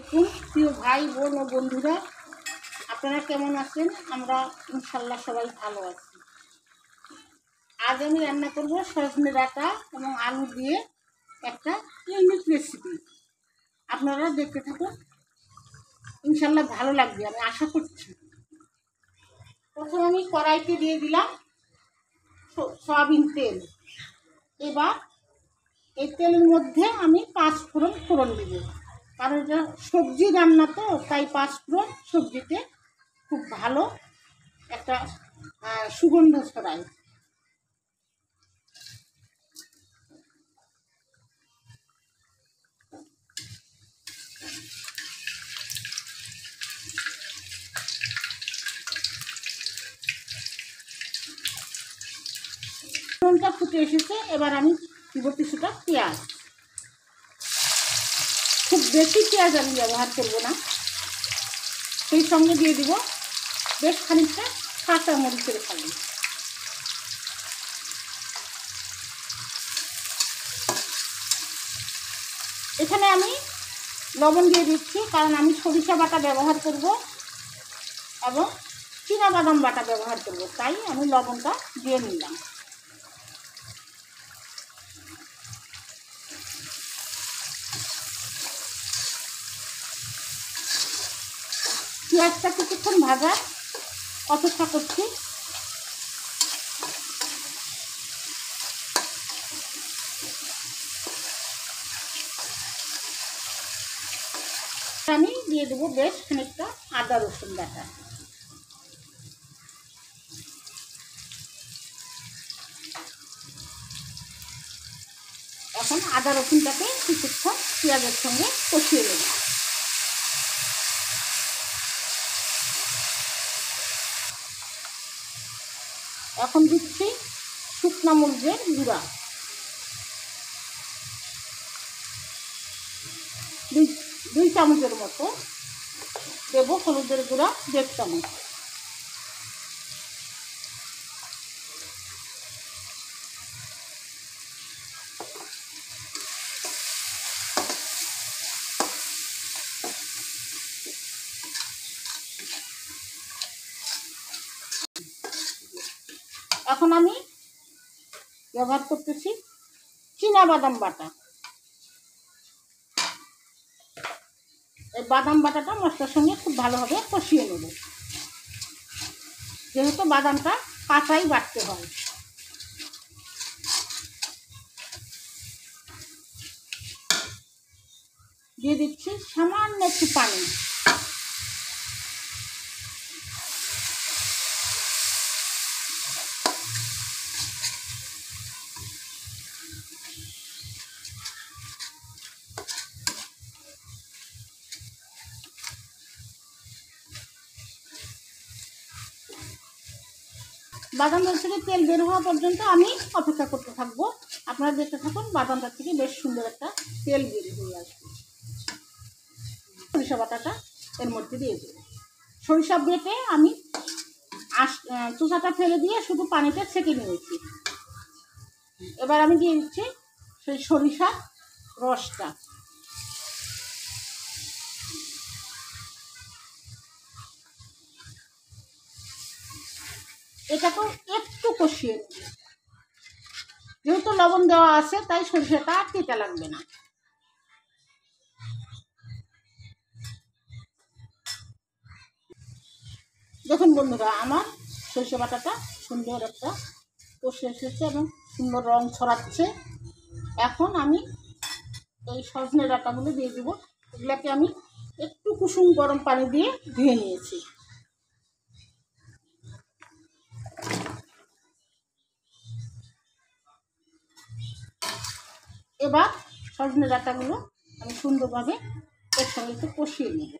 আলাইকুম প্রিয় ভাই বোন ও বন্ধুরা, আপনারা কেমন আছেন? আমরা ইনশাল্লাহ সবাই ভালো আছি। আজ আমি রান্না করব সজনে ডাঁটা এবং আলু দিয়ে একটা ইউনিক রেসিপি। আপনারা দেখতে থাকুন, ইনশাল্লাহ ভালো লাগবে আমি আশা করছি। প্রথমে আমি কড়াইতে দিয়ে দিলাম সয়াবিন তেল। এবার এই তেলের মধ্যে আমি 5 ফোড়ন দেব, কারণ এটা সবজি রান্না তো, তাই 5 ফোড়ন সবজিতে খুব ভালো একটা সুগন্ধ ছড়ায়। ফোড়নটা ফুটে এসেছে, এবার আমি দিব কিছুটা পেঁয়াজ। খুব বেশি পেঁয়াজ আমি ব্যবহার করব না। সেই সঙ্গে দিয়ে দিব বেশ খানিকটা কাঁচা মরিচের ফালি। এখানে আমি লবণ দিয়ে দিচ্ছি, কারণ আমি সরিষা বাটা ব্যবহার করব এবং চীনাবাদাম বাটা ব্যবহার করব, তাই আমি লবণটা দিয়ে নিলাম। পেঁয়াজটা কিছুক্ষণ ভাজা অপেক্ষা করছি। আমি দিয়ে দেবো বেশ খানিকটা আদা রসুন বাটা। এখন আদা রসুনটাকে কিছুক্ষণ পেঁয়াজের সঙ্গে কষিয়ে নেব। এখন দিচ্ছি শুকনা মরিচের গুঁড়া, 2 চামচের মতো দেবো। হলুদের গুঁড়া 1.5 চামচ। এখন আমি ব্যবহার করতেছি চীনাবাদাম বাটা। এই বাদাম বাটাটা মশলার সঙ্গে খুব ভালোভাবে কষিয়ে নেব, যেহেতু বাদামটা কাঁচাই বাটতে হয়। দিয়ে দিচ্ছি সামান্য একটু পানি। বাদামটা থেকে তেল বের হওয়া পর্যন্ত আমি অপেক্ষা করতে থাকবো। আপনারা দেখতে থাকুন, বাদামটা থেকে বেশ সুন্দর একটা তেল বের হয়ে আসবে। সরিষা বাটাটা এর মধ্যে দিয়ে দেবো। সরিষা বেটে আমি চোষাটা ফেলে দিয়ে শুধু পানিটা ছেঁকে নিয়েছি। এবার আমি দিয়ে দিচ্ছি সেই সরিষার রসটা। এটাকেও একটু কষিয়ে নেব, যেহেতু লবণ দেওয়া আছে তাই সরিষাটা আর তেতা লাগবে না। দেখুন বন্ধুরা, আমার সরিষা বাটাটা সুন্দর একটা কষে এসেছে এবং সুন্দর রং ছড়াচ্ছে। এখন আমি এই সজনে ডাঁটাগুলো দিয়ে দেবো। এগুলাকে আমি একটু কুসুম গরম পানি দিয়ে ধুয়ে নিয়েছি। এবার সজনে ডাঁটাগুলো আমি সুন্দরভাবে এর সঙ্গে একটু কষিয়ে নেব।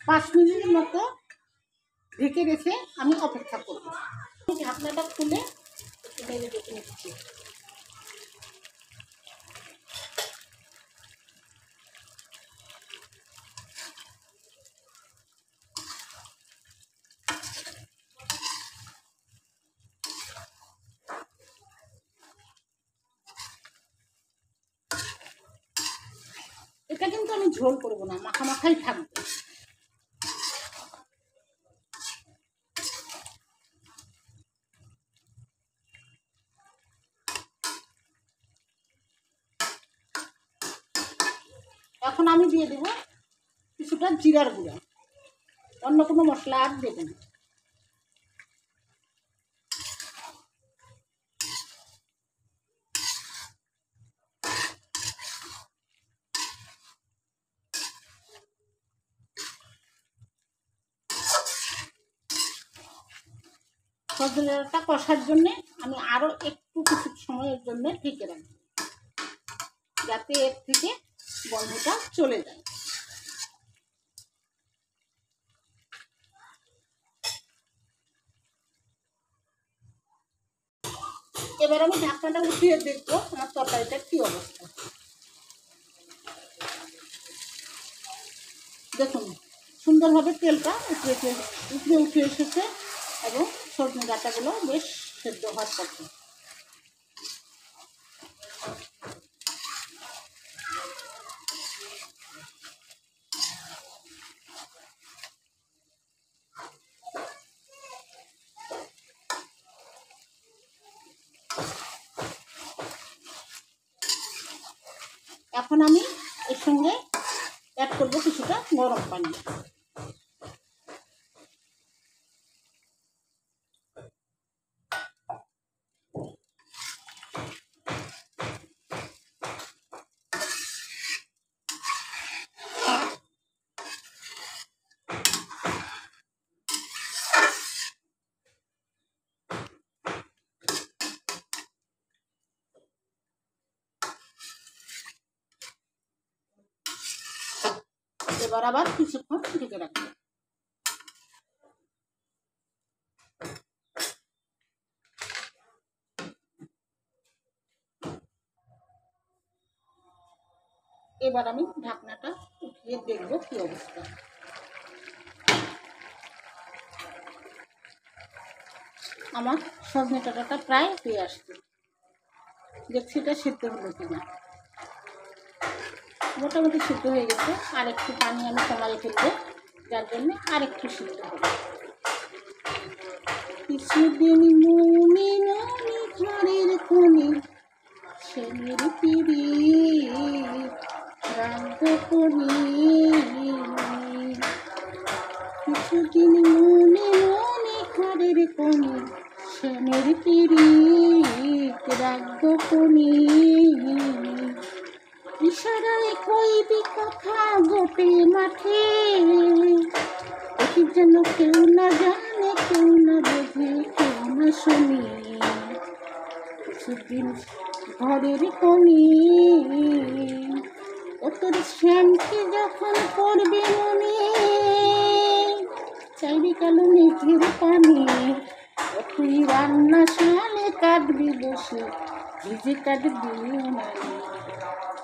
পাঁচ মিনিটের মতো ঢেকে রেখে আমি অপেক্ষা করব। ঢাকনাটা খুলে একটু নেড়ে ঢেকে নিচ্ছি। এটা কিন্তু আমি ঝোল করব না, মাখা মাখাই থাকবে। এখন আমি দিয়ে দেব কিছুটা জিরার গুঁড়া, অন্য কোনো মশলা আর দেব না। সজনে ডাঁটাটা কষার জন্যে আমি আরও একটু কিছু সময়ের জন্য ঢেকে রাখবো, যাতে এর থেকে গন্ধটা চলে যায়। এবার আমি ঢাকনাটা উঠিয়ে দেখবো আমার তরকারিটার কী অবস্থা। দেখুন সুন্দরভাবে তেলটা উপরে উঠে এসেছে এবং সজনে ডাঁটাগুলো বেশ সেদ্ধ হওয়ার পথে। এখন আমি এর সঙ্গে অ্যাড করব কিছুটা গরম পানি। এবার আবার কিছুক্ষণ ঢেকে রাখবো। এবার আমি ঢাকনাটা উঠিয়ে দেখবো কি অবস্থা। আমার সজনে ডাঁটাটা প্রায় হয়ে আসছে, দেখছি এটা সিদ্ধ হলো কিনা। মোটামুটি সিদ্ধ হয়ে গেছে, আর একটু পানি আমি কমাই ফেলবো, যার জন্য আর একটু সিদ্ধ হবে। কিছুদিন মনে ননি ঘরের কোণে শ্যামের পিড়ি রাগপনি, কিছুদিন মনে ননি ঘরের কোণে শ্যামের পিড়ি রাগপনি, ইশারায় কইবি কথা গোটে মাঠে, কি যেন কেউ না জানে, কেউ না বোঝে, কেউ না শুনি, কিছুদিন ঘরের কোণে ও তোর শ্যামকে যখন করবে মনে, চাইবি কালো মেঘের পানি, ও তুই রান্না শালে কাঁদবি বসে, ভিজে কাঁদবি মানে,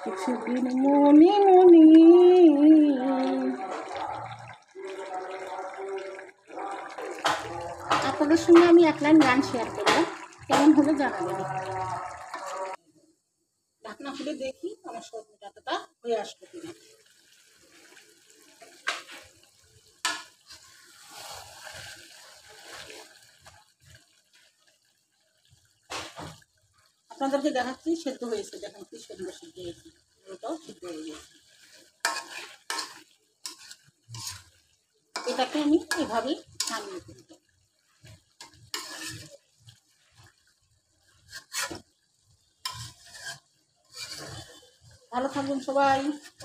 কিছুদিন মনে মনে। আপনাদের সঙ্গে আমি এক লাইন গান শেয়ার করবো, কেমন হলে জানাবেন। ঢাকনা খুলে দেখি আমার সজনে ডাঁটাটা হয়ে আসবে কিনা। আপনাদেরকে দেখাচ্ছি সেদ্ধ হয়েছে, দেখেন কি সুন্দর সিদ্ধ হয়েছে, ওটাও সিদ্ধ হয়ে গেছে। এটাকে আমি এভাবেই নামিয়ে ফেলব। ভালো থাকবেন সবাই,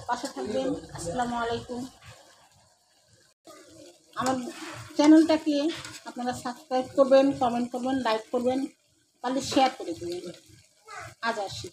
পাশে থাকবেন। আসসালামু আলাইকুম। আমার চ্যানেলটাকে আপনারা সাবস্ক্রাইব করবেন, কমেন্ট করবেন, লাইক করবেন, তাহলে শেয়ার করে দেবেন। আজ আসি।